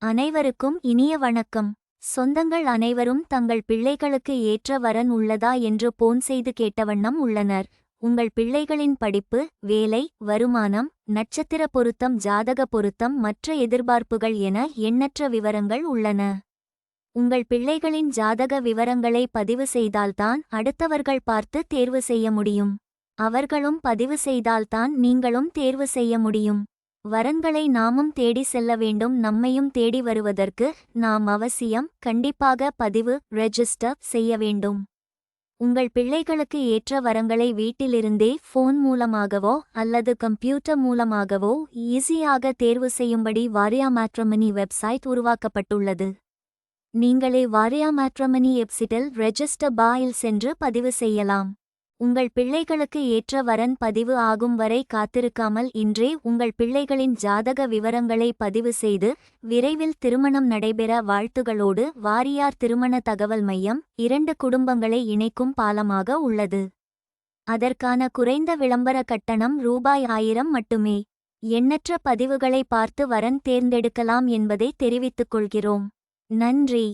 அனைவருக்கும் இனிய வணக்கம். சொந்தங்கள் அனைவரும் தங்கள் பிள்ளைகளுக்கு ஏற்ற வரன் உள்ளதா என்று போன் செய்து கேட்டவண்ணம் உள்ளனர். உங்கள் பிள்ளைகளின் படிப்பு, வேலை, வருமானம், நட்சத்திர பொருத்தம், ஜாதக பொருத்தம், மற்ற எதிர்பார்ப்புகள் என எண்ணற்ற விவரங்கள் உள்ளன. உங்கள் பிள்ளைகளின் ஜாதக விவரங்களை பதிவு செய்தால்தான் அடுத்தவர்கள் பார்த்து தேர்வு செய்ய முடியும். அவர்களும் பதிவு செய்தால்தான் நீங்களும் தேர்வு செய்ய முடியும். வரன்களை நாமும் தேடி செல்ல வேண்டும். நம்மையும் தேடி வருவதற்கு நாம் கண்டிப்பாக பதிவு ரெஜிஸ்டர் செய்ய வேண்டும். உங்கள் பிள்ளைகளுக்கு ஏற்ற வரங்களை வீட்டிலிருந்தே போன் மூலமாகவோ அல்லது கம்ப்யூட்டர் மூலமாகவோ ஈஸியாக தேர்வு செய்யும்படி வாரியா மேட்ரிமனி வெப்சைட் உருவாக்கப்பட்டுள்ளது. நீங்களே வாரியா மேட்ரிமனி வெப்சைட்டில் ரெஜிஸ்டர் பாயில் சென்று பதிவு செய்யலாம். உங்கள் பிள்ளைகளுக்கு ஏற்ற வரன் பதிவு ஆகும் வரை காத்திருக்காமல் இன்றே உங்கள் பிள்ளைகளின் ஜாதக விவரங்களை பதிவு செய்து விரைவில் திருமணம் நடைபெற வாழ்த்துகளோடு. வாரியார் திருமண தகவல் மையம் 2 குடும்பங்களை இணைக்கும் பாலமாக உள்ளது. அதற்கான குறைந்த விளம்பர கட்டணம் ரூபாய் 1000 மட்டுமே. எண்ணற்ற பதிவுகளை பார்த்து வரன் தேர்ந்தெடுக்கலாம் என்பதை தெரிவித்துக் கொள்கிறோம். நன்றி.